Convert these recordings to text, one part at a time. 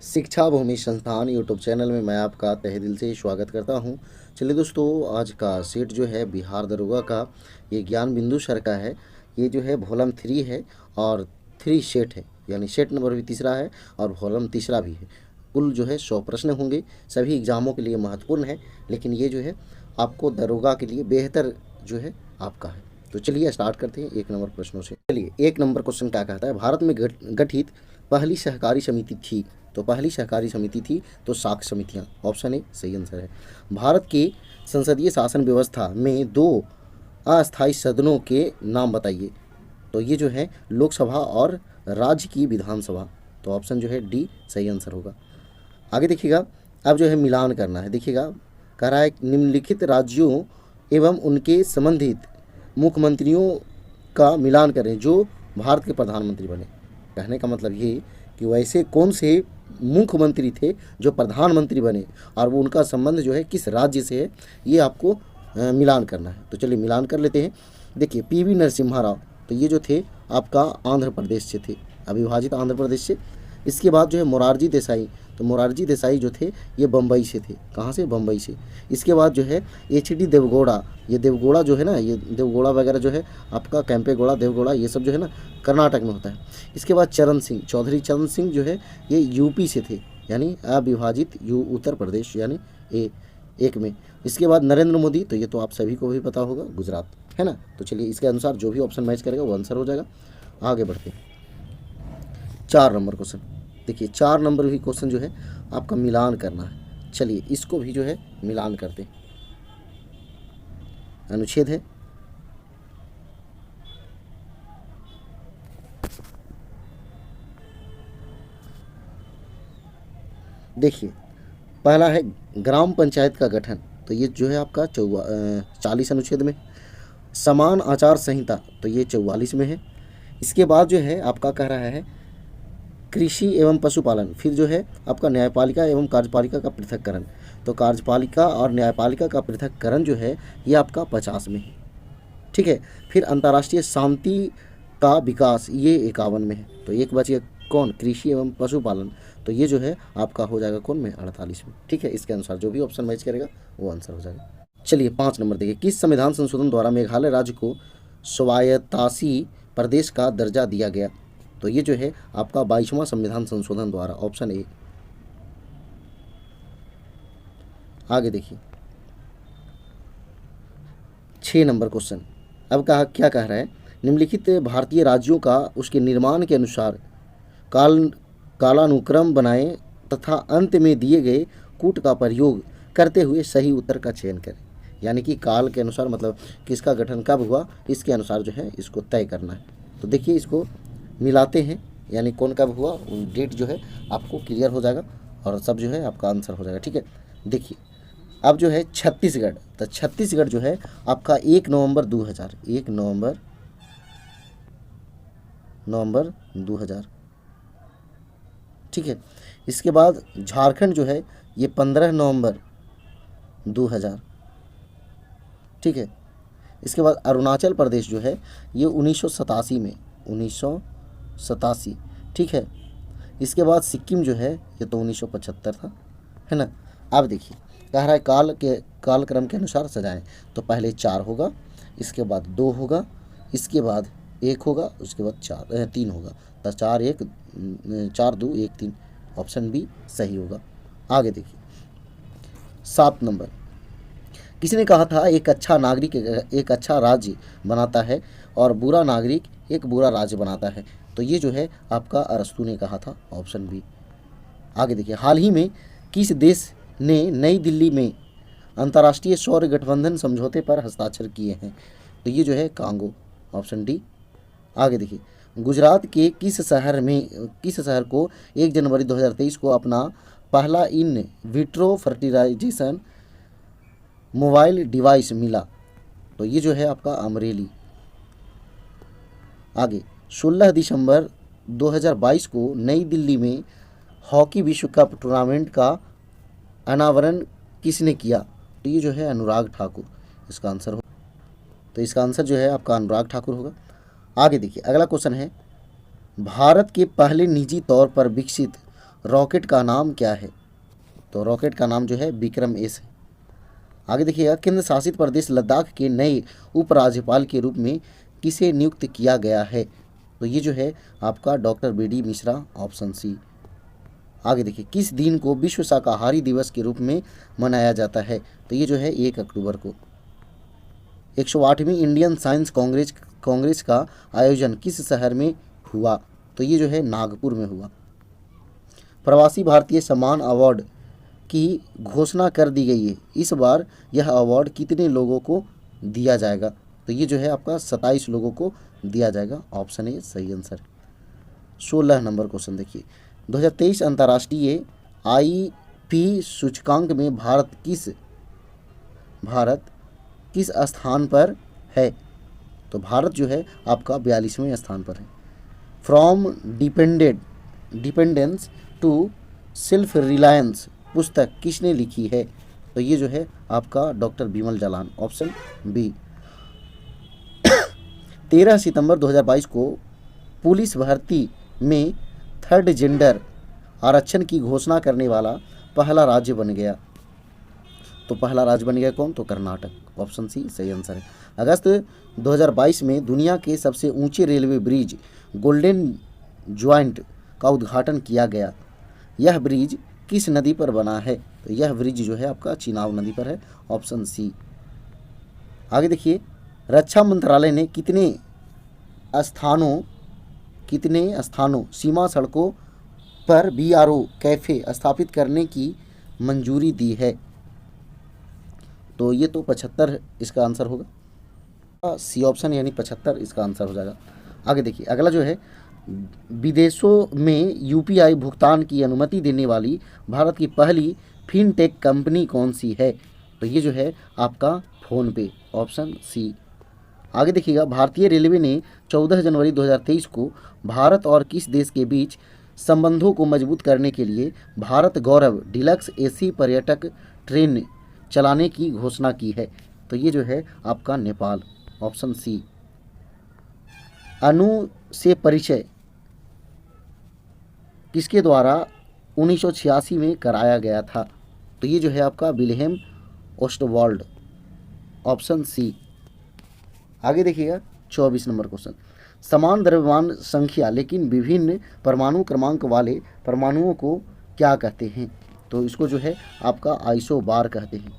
शिक्षा भूमि संस्थान YouTube channel में मैं आपका तहे दिल से स्वागत करता हूं। चलिए दोस्तों, आज का सेट जो है बिहार दरोगा का, ये ज्ञान बिंदु सर का है। ये जो है वॉल्यूम 3 है और 3 सेट है, यानी सेट नंबर भी तीसरा है और वॉल्यूम तीसरा भी है। कुल जो है 100 प्रश्न होंगे, सभी एग्जामों के लिए महत्वपूर्ण है, लेकिन ये जो है आपको दरोगा के लिए बेहतर जो है आपका है। तो चलिए स्टार्ट करते हैं 1 नंबर प्रश्नों से। चलिए 1 नंबर क्वेश्चन क्या कहता है, भारत में गठित पहली सहकारी समिति थी। तो पहली सहकारी समिति थी तो साख समितियां, ऑप्शन ए सही आंसर है। भारत की संसदीय शासन व्यवस्था में 2 अस्थायी सदनों के नाम बताइए। तो ये जो है लोकसभा और राज्य की विधानसभा, तो ऑप्शन जो है डी सही आंसर होगा। आगे देखिएगा, अब जो है मिलान करना है। देखिएगा, कह रहा है निम्नलिखित राज्यों एवं उनके संबंधित मुख्यमंत्रियों का मिलान करें जो भारत के प्रधानमंत्री बने। कहने का मतलब ये कि वैसे कौन से मुख्यमंत्री थे जो प्रधानमंत्री बने और वो उनका संबंध जो है किस राज्य से है, ये आपको मिलान करना है। तो चलिए मिलान कर लेते हैं। देखिए पीवी नरसिम्हा राव, तो ये जो थे आपका आंध्र प्रदेश से थे, अविभाजित आंध्र प्रदेश से। इसके बाद जो है मोरारजी देसाई, तो मोरारजी देसाई जो थे ये बम्बई से थे। कहाँ से? बम्बई से। इसके बाद जो है एच.डी. देवगौड़ा, ये देवगौड़ा जो है ना, ये देवगौड़ा वगैरह जो है आपका कैंपेगौड़ा, देवगौड़ा, ये सब जो है ना कर्नाटक में होता है। इसके बाद चरण सिंह, चौधरी चरण सिंह जो है ये यूपी से थे, यानी अविभाजित उत्तर प्रदेश, यानी एक में। इसके बाद नरेंद्र मोदी, तो ये तो आप सभी को भी पता होगा, गुजरात, है ना। तो चलिए इसके अनुसार जो भी ऑप्शन मैच करेगा वो आंसर हो जाएगा। आगे बढ़ते हैं 4 नंबर क्वेश्चन। देखिए 4 नंबर भी क्वेश्चन जो है आपका मिलान करना है। चलिए इसको भी जो है मिलान करते हैं। अनुच्छेद है, देखिए पहला है ग्राम पंचायत का गठन, तो ये जो है आपका 40 अनुच्छेद में। समान आचार संहिता, तो ये 44 में है। इसके बाद जो है आपका कह रहा है कृषि एवं पशुपालन, फिर जो है आपका न्यायपालिका एवं कार्यपालिका का पृथक्करण, तो कार्यपालिका और न्यायपालिका का पृथक्करण जो है ये आपका 50 में है, ठीक है। फिर अंतर्राष्ट्रीय शांति का विकास, ये 51 में है। तो एक बचिए कौन? कृषि एवं पशुपालन, तो ये जो है आपका हो जाएगा कौन में? 48 में, ठीक है। इसके अनुसार जो भी ऑप्शन मैच करेगा वो आंसर हो जाएगा। चलिए 5 नंबर देखिए, किस संविधान संशोधन द्वारा मेघालय राज्य को स्वायत्तासी प्रदेश का दर्जा दिया गया? तो ये जो है आपका 22वां संविधान संशोधन द्वारा, ऑप्शन ए। आगे देखिए 6 नंबर क्वेश्चन। अब कहा क्या कह रहा है, निम्नलिखित भारतीय राज्यों का उसके निर्माण के अनुसार कालानुक्रम बनाएं तथा अंत में दिए गए कूट का प्रयोग करते हुए सही उत्तर का चयन करें। यानी कि काल के अनुसार, मतलब किसका गठन कब हुआ, इसके अनुसार जो है इसको तय करना है। तो देखिए इसको मिलाते हैं, यानी कौन कब हुआ, डेट जो है आपको क्लियर हो जाएगा और सब जो है आपका आंसर हो जाएगा, ठीक है। देखिए अब जो है छत्तीसगढ़, तो छत्तीसगढ़ जो है आपका 1 नवंबर 2000, 1 नवंबर 2000, ठीक है। इसके बाद झारखंड जो है ये 15 नवंबर 2000, ठीक है। इसके बाद अरुणाचल प्रदेश जो है ये 1987 में, 1987, ठीक है। इसके बाद सिक्किम जो है ये तो 1975 था, है ना। अब देखिए कह रहा है कालक्रम के अनुसार सजाएं, तो पहले 4 होगा, इसके बाद 2 होगा, इसके बाद 1 होगा, उसके बाद 3 होगा। तो 4 1 4 2 1 3, ऑप्शन बी सही होगा। आगे देखिए 7 नंबर, किसी ने कहा था एक अच्छा नागरिक एक अच्छा राज्य बनाता है और बुरा नागरिक एक बुरा राज्य बनाता है। तो ये जो है आपका अरस्तू ने कहा था, ऑप्शन बी। आगे देखिए, हाल ही में किस देश ने नई दिल्ली में अंतर्राष्ट्रीय सौर गठबंधन समझौते पर हस्ताक्षर किए हैं? तो ये जो है कांगो, ऑप्शन डी। आगे देखिए, गुजरात के किस शहर को 1 जनवरी 2023 को अपना पहला in vitro fertilisation mobile device मिला? तो ये जो है आपका अमरेली। आगे 16 दिसंबर 2022 को नई दिल्ली में हॉकी विश्व कप टूर्नामेंट का अनावरण किसने किया? तो ये जो है अनुराग ठाकुर, इसका आंसर हो। तो इसका आंसर जो है आपका अनुराग ठाकुर होगा। आगे देखिए अगला क्वेश्चन है, भारत के पहले निजी तौर पर विकसित रॉकेट का नाम क्या है? तो रॉकेट का नाम जो है विक्रम एस है। आगे देखिएगा, केंद्र शासित प्रदेश लद्दाख के नए उपराज्यपाल के रूप में किसे नियुक्त किया गया है? तो ये जो है आपका doctor BD Mishra, option C. आगे देखिए, किस दिन को विश्व शाकाहारी दिवस के रूप में मनाया जाता है? तो ये जो है 1 अक्टूबर को। 108वीं इंडियन साइंस कांग्रेस का आयोजन किस शहर में हुआ? तो ये जो है नागपुर में हुआ। प्रवासी भारतीय सम्मान अवार्ड की घोषणा कर दी गई है। इस बार यह अवार्ड कितने लोगों को दिया जाएगा? तो ये जो है आपका 27 लोगों को दिया जाएगा, ऑप्शन ए सही आंसर। 16 नंबर क्वेश्चन देखिए, 2023 अंतर्राष्ट्रीय IP सूचकांक में भारत किस स्थान पर है? तो भारत जो है आपका 42वें स्थान पर है। From dependence to self reliance पुस्तक किसने लिखी है? तो ये जो है आपका doctor Bimal Jalan, option B. 13 सितंबर 2022 को पुलिस भर्ती में थर्ड जेंडर आरक्षण की घोषणा करने वाला पहला राज्य बन गया। तो पहला राज्य बन गया कौन? तो कर्नाटक, ऑप्शन सी सही आंसर है। अगस्त 2022 में दुनिया के सबसे ऊंचे रेलवे ब्रिज गोल्डन ज्वाइंट का उद्घाटन किया गया। यह ब्रिज किस नदी पर बना है? तो यह ब्रिज जो है आपका चिनाब नदी पर है, ऑप्शन सी। आगे देखिए, रक्षा मंत्रालय ने कितने स्थानों सीमा सड़कों पर BRO कैफ़े स्थापित करने की मंजूरी दी है? तो ये तो 75 इसका आंसर होगा, सी ऑप्शन, यानी 75 इसका आंसर हो जाएगा। आगे देखिए, अगला जो है, विदेशों में UPI भुगतान की अनुमति देने वाली भारत की पहली फिनटेक कंपनी कौन सी है? तो ये जो है आपका फ़ोन पे, ऑप्शन सी। आगे देखिएगा, भारतीय रेलवे ने 14 जनवरी 2023 को भारत और किस देश के बीच संबंधों को मजबूत करने के लिए भारत गौरव डीलक्स AC पर्यटक ट्रेन चलाने की घोषणा की है? तो ये जो है आपका नेपाल, ऑप्शन सी। अणु से परिचय किसके द्वारा 1986 में कराया गया था? तो ये जो है आपका विल्हेम ओस्टवाल्ड, ऑप्शन सी। आगे देखिएगा, 24 नंबर क्वेश्चन, समान द्रव्यमान संख्या लेकिन विभिन्न परमाणु क्रमांक वाले परमाणुओं को क्या कहते हैं? तो इसको जो है आपका आइसोबार कहते हैं।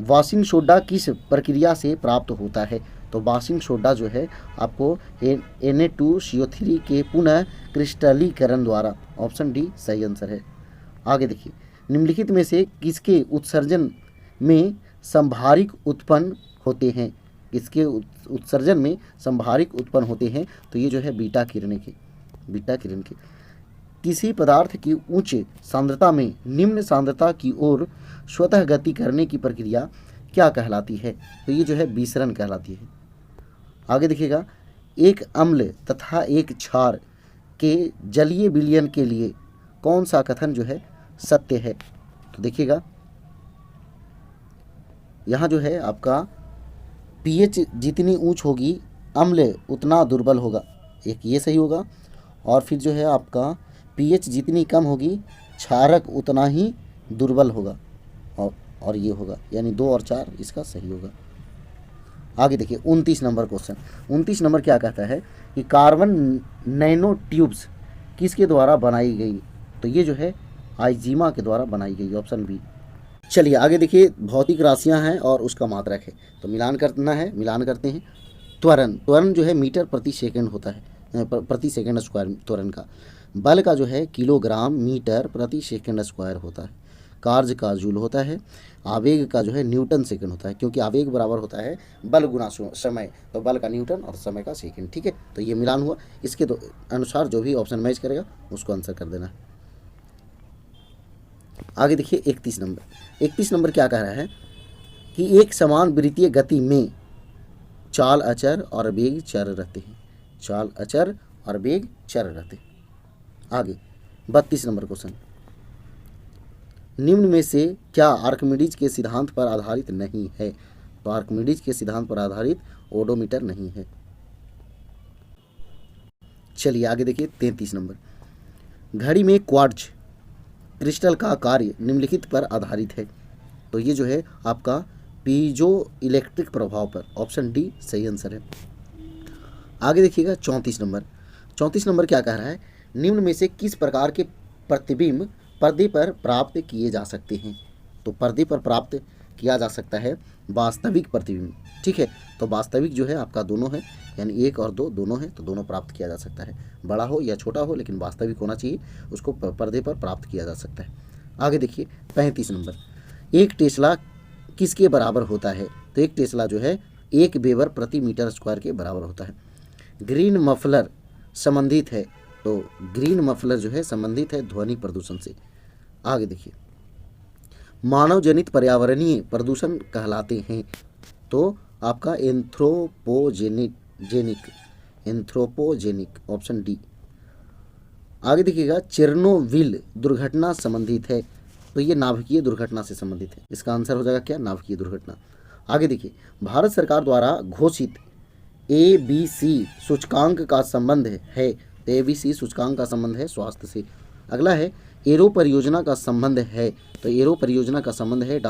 वाशिंग सोडा किस प्रक्रिया से प्राप्त होता है? तो वाशिंग सोडा जो है आपको Na2CO3 के पुनः क्रिस्टलीकरण द्वारा, ऑप्शन डी सही आंसर है। आगे देखिए, निम्नलिखित में से किसके उत्सर्जन में संभारिक उत्पन्न होते हैं? किसके उत्सर्जन में संभारिक उत्पन्न होते हैं? तो ये जो है बीटा किरण के। किसी पदार्थ की उच्च सांद्रता में निम्न सांद्रता की ओर स्वतः गति करने की प्रक्रिया क्या कहलाती है? तो ये जो है विसरण कहलाती है। आगे देखिएगा, एक अम्ल तथा एक क्षार के जलीय विलयन के लिए कौन सा कथन जो है सत्य है? तो देखिएगा, यहाँ जो है आपका pH जितनी ऊंच होगी अम्ल उतना दुर्बल होगा, एक ये सही होगा। और फिर जो है आपका pH जितनी कम होगी क्षारक उतना ही दुर्बल होगा, और ये होगा, यानी 2 और 4 इसका सही होगा। आगे देखिए, 29 नंबर क्वेश्चन। 29 नंबर क्या कहता है कि कार्बन नैनो ट्यूब्स किसके द्वारा बनाई गई? तो ये जो है आइजीमा के द्वारा बनाई गई, ऑप्शन बी। चलिए आगे देखिए, भौतिक राशियां हैं और उसका मात्रक है, तो मिलान करते हैं। त्वरण जो है मीटर प्रति सेकंड होता है, प्रति सेकंड स्क्वायर त्वरण का। बल का जो है किलोग्राम मीटर प्रति सेकंड स्क्वायर होता है। कार्य का जूल होता है। आवेग का जो है न्यूटन सेकंड होता है, क्योंकि आवेग बराबर होता है बल गुना समय, तो बल का न्यूटन और समय का सेकंड। ठीक है, तो ये मिलान हुआ, इसके अनुसार जो भी ऑप्शन मैच करेगा उसको आंसर कर देना। आगे देखिए 31 नंबर क्या कह रहा है कि एक समान वृत्तीय गति में चाल अचर और वेग चर रहते हैं। आगे 32 नंबर क्वेश्चन, निम्न में से क्या आर्किमिडीज के सिद्धांत पर आधारित नहीं है? तो आर्किमिडीज के सिद्धांत पर आधारित ओडोमीटर नहीं है। चलिए आगे देखिए 33 नंबर, घड़ी में क्वार्ट्ज क्रिस्टल का कार्य निम्नलिखित पर आधारित है। तो ये जो है आपका पीजो इलेक्ट्रिक प्रभाव पर, ऑप्शन डी सही आंसर है। आगे देखिएगा 34 नंबर। 34 नंबर क्या कह रहा है, निम्न में से किस प्रकार के प्रतिबिंब पर्दे पर प्राप्त किए जा सकते हैं। तो पर्दे पर प्राप्त किया जा सकता है वास्तविक प्रतिबिंब, ठीक है। तो वास्तविक जो है आपका दोनों है, यानी 1 और 2 दोनों है, तो दोनों प्राप्त किया जा सकता है, बड़ा हो या छोटा हो लेकिन वास्तविक होना चाहिए, उसको पर्दे पर प्राप्त किया जा सकता है। आगे देखिए 35 नंबर, 1 टेस्ला किसके बराबर होता है। तो 1 टेस्ला जो है 1 वेबर प्रति मीटर स्क्वायर के बराबर होता है। ग्रीन मफलर संबंधित है, तो ग्रीन मफलर जो है संबंधित है ध्वनि प्रदूषण से। आगे देखिए मानव जनित पर्यावरणीय प्रदूषण कहलाते हैं, तो आपका एंथ्रोपोजेनिक, ऑप्शन डी। आगे देखिएगा चेरनोबिल दुर्घटना संबंधित है, तो ये नाभिकीय दुर्घटना से संबंधित है, इसका आंसर हो जाएगा क्या, नाभिकीय दुर्घटना। आगे देखिए भारत सरकार द्वारा घोषित ABC सूचकांक का संबंध है, तो ABC सूचकांक का संबंध है स्वास्थ्य से। अगला है एरो परियोजना का संबंध है, तो एरो परियोजना का संबंध है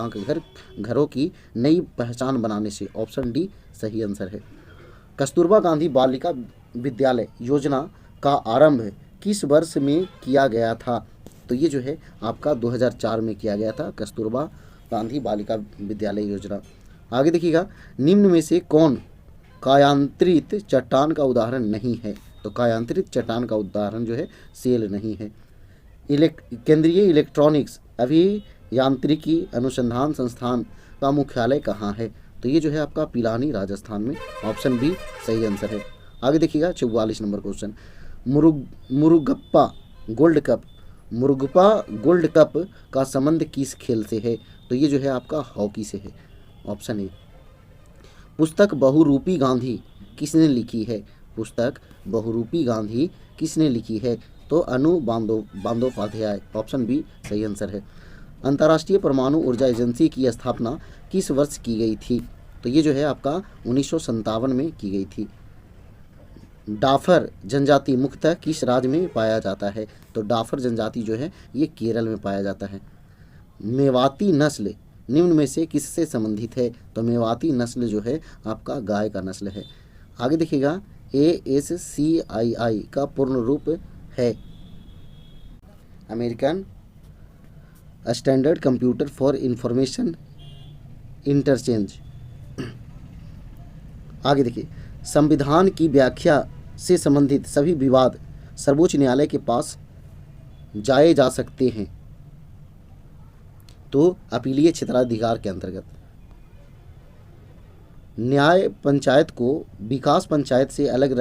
घरों की नई पहचान बनाने से, ऑप्शन डी सही आंसर है। कस्तूरबा गांधी बालिका विद्यालय योजना का आरंभ किस वर्ष में किया गया था। तो ये जो है आपका 2004 में किया गया था, कस्तूरबा गांधी बालिका विद्यालय योजना। आगे देखिएगा निम्न में से कौन कायांतरित चट्टान का उदाहरण नहीं है। तो कायांतरित चट्टान का उदाहरण जो है सेल नहीं है। केंद्रीय इलेक्ट्रॉनिक्स अभियांत्रिकी अनुसंधान संस्थान का मुख्यालय कहाँ है। तो ये जो है आपका पिलानी राजस्थान में, ऑप्शन बी सही आंसर है। आगे देखिएगा 44 number question, Murugappa gold cup का संबंध किस खेल से है। तो ये जो है आपका हॉकी से है, ऑप्शन ए। पुस्तक बहुरूपी गांधी किसने लिखी है। पुस्तक बहुरूपी गांधी किसने लिखी है। तो अनु बंदोपाध्याय, ऑप्शन बी सही आंसर है। अंतर्राष्ट्रीय परमाणु ऊर्जा एजेंसी की स्थापना किस वर्ष की गई थी। तो ये जो है आपका 1957 में की गई थी। डाफर जनजाति मुख्यतः किस राज्य में पाया जाता है। तो डाफर जनजाति जो है ये केरल में पाया जाता है। मेवाती नस्ल निम्न में से किससे संबंधित है। तो मेवाती नस्ल जो है आपका गाय का नस्ल है। आगे देखिएगा ASCII का पूर्ण रूप है American standard computer for information interchange. आगे देखिए संविधान की व्याख्या से संबंधित सभी विवाद सर्वोच्च न्यायालय के पास जाए जा सकते हैं। तो अपीलीय क्षेत्राधिकार के अंतर्गत न्याय पंचायत को विकास पंचायत से अलग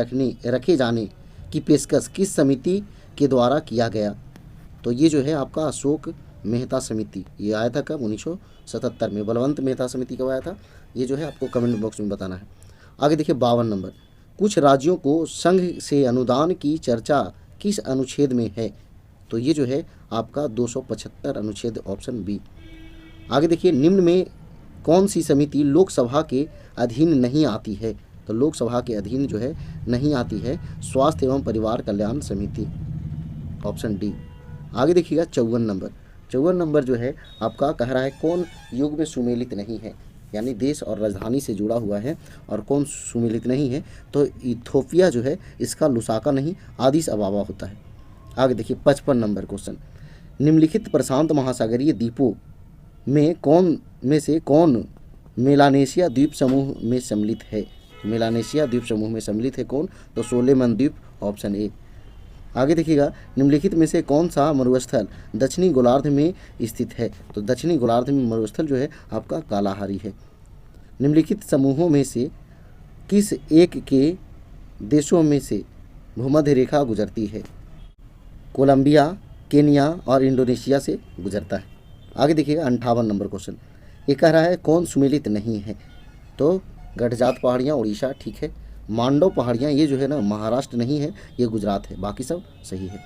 रखे जाने की पेशकश किस समिति के द्वारा किया गया। तो ये जो है आपका अशोक मेहता समिति, ये आया था कब 1977 में। बलवंत मेहता समिति कब आया था, ये जो है आपको कमेंट बॉक्स में बताना है। आगे देखिए 52 नंबर, कुछ राज्यों को संघ से अनुदान की चर्चा किस अनुच्छेद में है। तो ये जो है आपका 275 अनुच्छेद, ऑप्शन बी। आगे देखिए निम्न में कौन सी समिति लोकसभा के अधीन नहीं आती है। तो लोकसभा के अधीन जो है नहीं आती है स्वास्थ्य एवं परिवार कल्याण समिति, ऑप्शन डी। आगे देखिएगा 54 नंबर जो है आपका कह रहा है कौन युग में सुमेलित नहीं है, यानी देश और राजधानी से जुड़ा हुआ है, और कौन सुमेलित नहीं है। तो इथोपिया जो है इसका लुसाका नहीं आदिस अबाबा होता है। आगे देखिए 55 नंबर क्वेश्चन, निम्नलिखित प्रशांत महासागरीय द्वीपों में से कौन मेलानेशिया द्वीप समूह में सम्मिलित है। मेलानेशिया द्वीप समूह में सम्मिलित है कौन। तो सोलोमन द्वीप, ऑप्शन ए। आगे देखिएगा निम्नलिखित में से कौन सा मरुस्थल दक्षिणी गोलार्ध में स्थित है। तो दक्षिणी गोलार्ध में मरुस्थल जो है आपका कालाहारी है। निम्नलिखित समूहों में से किस एक के देशों में से भूमध्य रेखा गुजरती है। कोलंबिया, केनिया और इंडोनेशिया से गुजरता है। आगे देखिएगा 58 नंबर क्वेश्चन, ये कह रहा है कौन सुमेलित नहीं है। तो गढ़जात पहाड़ियाँ उड़ीसा, ठीक है। मांडव पहाड़ियाँ ये जो है ना महाराष्ट्र नहीं है, ये गुजरात है, बाकी सब सही है।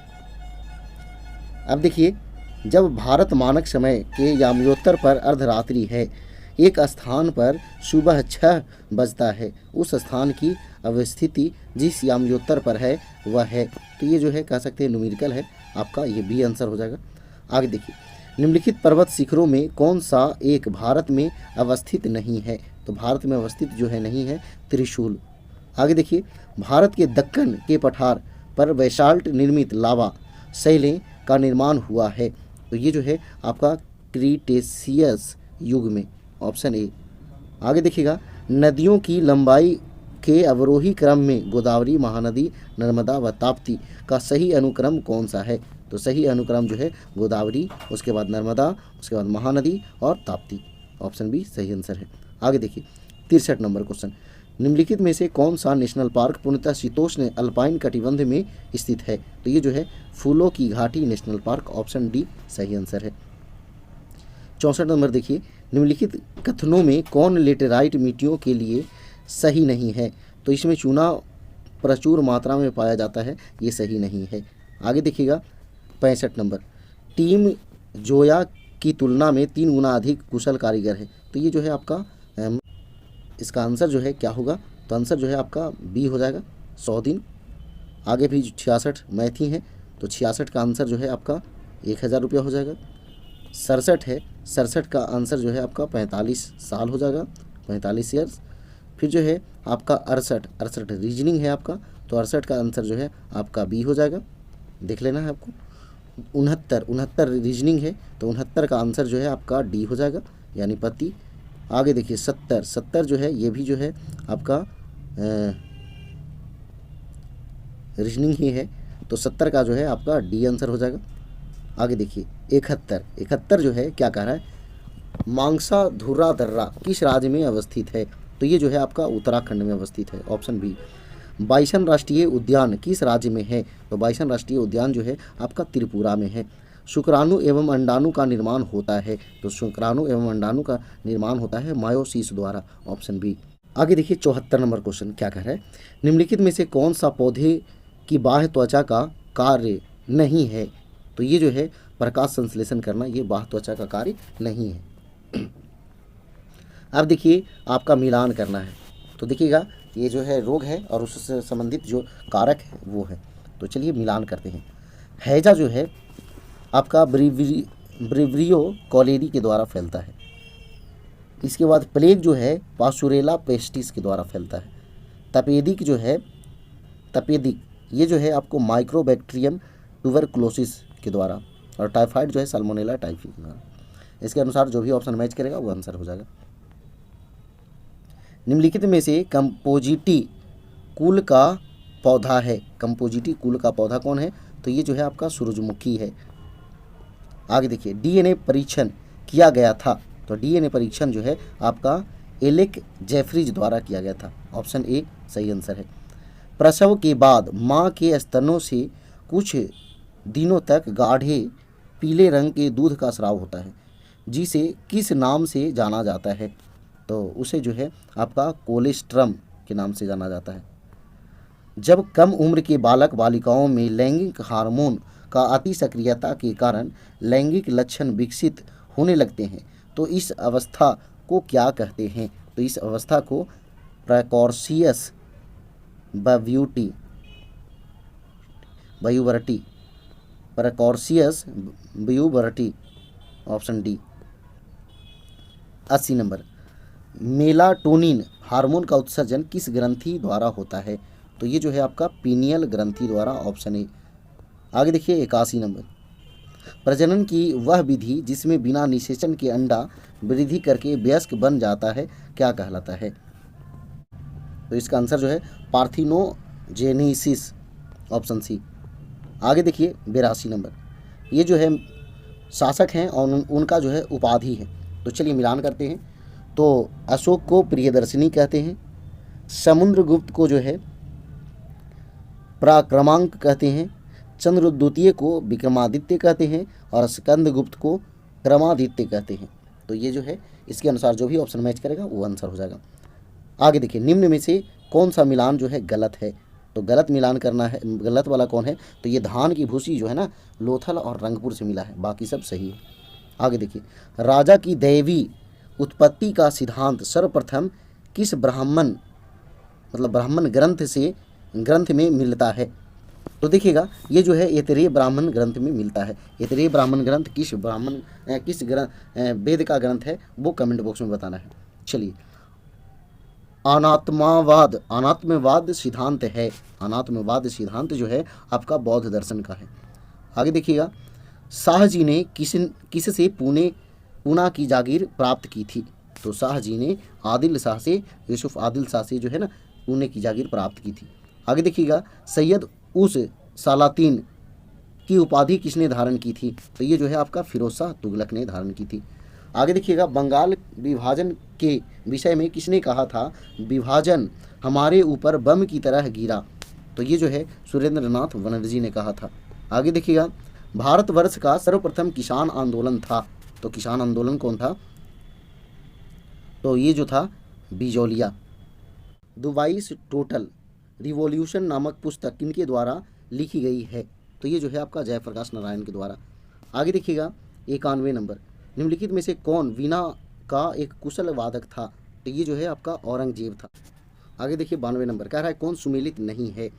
अब देखिए जब भारत मानक समय के यामयोत्तर पर अर्धरात्रि है, एक स्थान पर सुबह 6 बजता है, उस स्थान की अवस्थिति जिस यामयोत्तर पर है वह है। तो ये जो है कह सकते हैं न्यूमेरिकल है, आपका ये बी आंसर हो जाएगा। आगे देखिए, निम्नलिखित पर्वत शिखरों में कौन सा एक भारत में अवस्थित नहीं है? तो भारत में अवस्थित जो है नहीं है त्रिशूल। आगे देखिए, भारत के दक्कन के पठार पर बेसाल्ट निर्मित लावा शैलें का निर्माण हुआ है। तो ये जो है आपका क्रीटेशियस युग में, ऑप्शन ए। आगे देखिएगा, नदियों की लंबाई के अवरोही क्रम में गोदावरी, महानदी, नर्मदा व ताप्ती का सही अनुक्रम कौन सा है? तो सही अनुक्रम जो है गोदावरी, उसके बाद नर्मदा, उसके बाद महानदी और ताप्ती, ऑप्शन बी सही आंसर है। आगे देखिए 63 नंबर क्वेश्चन, निम्नलिखित में से कौन सा नेशनल पार्क पूर्णतः शीतोष्ण अल्पाइन कटिबंध में स्थित है? तो ये जो है फूलों की घाटी नेशनल पार्क, ऑप्शन डी सही आंसर है। 64 नंबर देखिए, निम्नलिखित कथनों में कौन लेटेराइट मिट्टियों के लिए सही नहीं है? तो इसमें चूना प्रचुर मात्रा में पाया जाता है, ये सही नहीं है। आगे देखिएगा 65 नंबर, टीम जोया की तुलना में 3 गुना अधिक कुशल कारीगर है। तो ये जो है आपका इसका आंसर जो है क्या होगा? तो आंसर जो है आपका बी हो जाएगा 100 दिन। आगे भी 66 मैथी हैं, तो 66 का आंसर जो है आपका 1000 रुपया हो जाएगा। 67 है, 67 का आंसर जो है आपका 45 साल हो जाएगा, 45 ईयर्स। फिर जो है आपका 68 रीजनिंग है आपका, तो 68 का आंसर जो है आपका बी हो जाएगा, देख लेना है आपको। 69 रीजनिंग है, तो 69 का आंसर जो है आपका डी हो जाएगा, यानी पति। आगे देखिए 70 जो है ये भी जो है आपका रीजनिंग ही है, तो 70 का जो है आपका डी आंसर हो जाएगा। आगे देखिए 71 जो है क्या कह रहा है? मांगसा धुर्रा दर्रा किस राज्य में अवस्थित है? तो ये जो है आपका उत्तराखंड में अवस्थित है, ऑप्शन बी। बाइसन राष्ट्रीय उद्यान किस राज्य में है? तो बाइसन राष्ट्रीय उद्यान जो है आपका त्रिपुरा में है। शुक्राणु एवं अंडाणु का निर्माण होता है, तो शुक्राणु एवं अंडाणु का निर्माण होता है मायोसिस द्वारा, ऑप्शन बी। आगे देखिए 74 नंबर क्वेश्चन क्या कह रहा है? निम्नलिखित में से कौन सा पौधे की बाह्य त्वचा का कार्य नहीं है? तो ये जो है प्रकाश संश्लेषण करना, ये बाह्य त्वचा का कार्य नहीं है। अब देखिए आपका मिलान करना है, तो देखिएगा ये जो है रोग है और उससे संबंधित जो कारक है वो है, तो चलिए मिलान करते हैं। हैजा जो है आपका ब्रिवरियो कॉलेरी के द्वारा फैलता है। इसके बाद प्लेग जो है पास्चुरेला पेस्टिस के द्वारा फैलता है। तपेदिक जो है ये जो है आपको माइक्रोबैक्टीरियम ट्यूबरकुलोसिस के द्वारा, और टाइफाइड जो है साल्मोनेला टाइफी के द्वारा। इसके अनुसार जो भी ऑप्शन मैच करेगा वो आंसर हो जाएगा। निम्नलिखित में से कंपोजिटी कुल का पौधा है, कंपोजिटी कुल का पौधा कौन है? तो ये जो है आपका सूरजमुखी है। आगे देखिए डीएनए परीक्षण किया गया था, तो डीएनए परीक्षण जो है आपका एलेक जेफरीज द्वारा किया गया था, ऑप्शन ए सही आंसर है। प्रसव के बाद मां के स्तनों से कुछ दिनों तक गाढ़े पीले रंग के दूध का स्राव होता है, जिसे किस नाम से जाना जाता है? तो उसे जो है आपका कोलेस्ट्रम के नाम से जाना जाता है। जब कम उम्र के बालक बालिकाओं में लैंगिक हार्मोन का अति सक्रियता के कारण लैंगिक लक्षण विकसित होने लगते हैं, तो इस अवस्था को क्या कहते हैं? तो इस अवस्था को precocious puberty, precocious puberty, option D. 80 number, melatonin hormone का उत्सर्जन किस ग्रंथि द्वारा होता है? तो ये जो है आपका पीनियल ग्रंथि द्वारा, ऑप्शन ए। आगे देखिए 81 नंबर, प्रजनन की वह विधि जिसमें बिना निषेचन के अंडा वृद्धि करके वयस्क बन जाता है क्या कहलाता है? तो इसका आंसर जो है पार्थिनोजेनेसिस, ऑप्शन सी। आगे देखिए 82 नंबर, ये जो है शासक हैं और उनका जो है उपाधि है, तो चलिए मिलान करते हैं। तो अशोक को प्रियदर्शनी कहते हैं, समुद्रगुप्त को जो है पराक्रमांक कहते हैं, चंद्रगुप्त द्वितीय को विक्रमादित्य कहते हैं और स्कंदगुप्त को क्रमादित्य कहते हैं। तो ये जो है इसके अनुसार जो भी ऑप्शन मैच करेगा वो आंसर हो जाएगा। आगे देखिए निम्न में से कौन सा मिलान जो है गलत है? तो गलत मिलान करना है, गलत वाला कौन है? तो ये धान की भूसी जो है ना लोथल और रंगपुर से मिला है, बाकी सब सही है। आगे देखिए राजा की दैवी उत्पत्ति का सिद्धांत सर्वप्रथम किस ब्राह्मण ग्रंथ में मिलता है? तो देखिएगा ये जो है ऐतरेय ब्राह्मण ग्रंथ में मिलता है। ऐतरेय ब्राह्मण ग्रंथ किस वेद का ग्रंथ है वो कमेंट बॉक्स में बताना है। चलिए, अनात्मवाद सिद्धांत है। अनात्मवाद सिद्धांत जो है आपका बौद्ध दर्शन का है। आगे देखिएगा, शाह जी ने किससे पूना की जागीर प्राप्त की थी? तो शाह जी ने आदिल शाह से, यूसुफ आदिल शाह से जो है ना पुणे की जागीर प्राप्त की थी। आगे देखिएगा, सैयद उस सालातीन की उपाधि किसने धारण की थी? तो ये जो है आपका फिरोज शाह तुगलक ने धारण की थी। आगे देखिएगा, बंगाल विभाजन के विषय में किसने कहा था? विभाजन हमारे ऊपर बम की तरह गिरा। तो ये जो है सुरेंद्र नाथ बनर्जी ने कहा था। आगे देखिएगा, भारतवर्ष का सर्वप्रथम किसान आंदोलन था। तो किसान आंदोलन कौन था? तो ये जो था बिजौलिया। दुबाइस टोटल रिवॉल्यूशन नामक पुस्तक किनके द्वारा लिखी गई है? तो ये जो है आपका जयप्रकाश नारायण के द्वारा। आगे देखिएगा, 91 नंबर, निम्नलिखित में से कौन वीणा का एक कुशल वादक था? तो ये जो है आपका औरंगजेब था। आगे देखिए 92 नंबर, कह रहा है कौन सुमेलित नहीं है?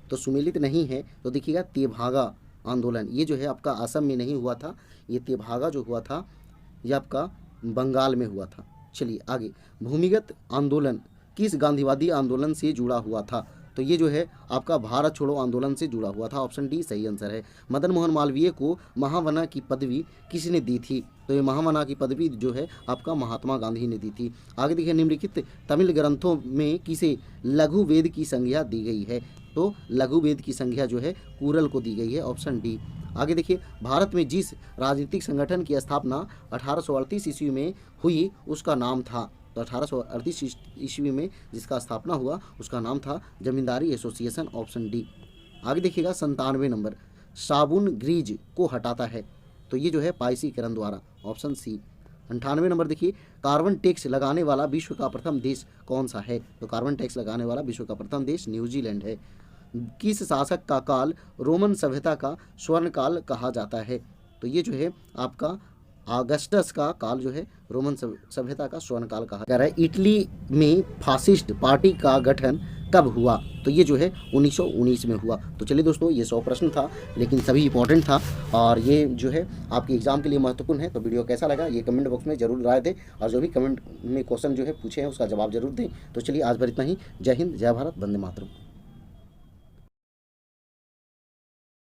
तो सुमेलित नहीं है तो देखिएगा तेभागा आंदोलन, ये जो है आपका असम में नहीं हुआ था, ये तेभागा जो हुआ था ये आपका बंगाल में हुआ था। चलिए आगे, भूमिगत आंदोलन किस गांधीवादी आंदोलन से जुड़ा हुआ था? तो ये जो है आपका भारत छोड़ो आंदोलन से जुड़ा हुआ था। ऑप्शन डी सही आंसर है। मदन मोहन मालवीय को महामना की पदवी किसने दी थी? तो ये महामना की पदवी जो है आपका महात्मा गांधी ने दी थी। आगे देखिए, निम्नलिखित तमिल ग्रंथों में किसे लघु वेद की संज्ञा दी गई है? तो लघु वेद की संज्ञा जो है कुरल को दी गई है। Option D. आगे देखिए, भारत में जिस राजनीतिक संगठन की स्थापना 1838 ईस्वी में हुई उसका नाम था? तो 1838 ईस्वी में जिसका स्थापना हुआ उसका नाम था जमींदारी एसोसिएशन। Option D. आगे देखिएगा 97 नंबर, साबुन ग्रीज को हटाता है? तो ये जो है पाइसीकरण द्वारा। Option C. 98 नंबर देखिए, कार्बन टैक्स लगाने वाला विश्व का प्रथम देश कौन सा है? तो कार्बन टैक्स लगाने वाला विश्व का प्रथम देश न्यूजीलैंड है। किस शासक का काल रोमन सभ्यता का स्वर्ण काल कहा जाता है? तो ये जो है आपका ऑगस्टस का काल जो है रोमन सभ्यता का स्वर्ण काल कहा जा रहा है। इटली में फासिस्ट पार्टी का गठन कब हुआ? तो ये जो है 1919 में हुआ। तो चलिए दोस्तों, ये 100 प्रश्न था लेकिन सभी इंपॉर्टेंट था और ये जो है आपके एग्जाम के लिए महत्वपूर्ण है। तो वीडियो कैसा लगा ये कमेंट बॉक्स में जरूर राय दें और जो भी कमेंट में क्वेश्चन जो है पूछे हैं उसका जवाब जरूर दें। तो चलिए आज भर इतना ही। जय हिंद, जय भारत, वंदे मातरम।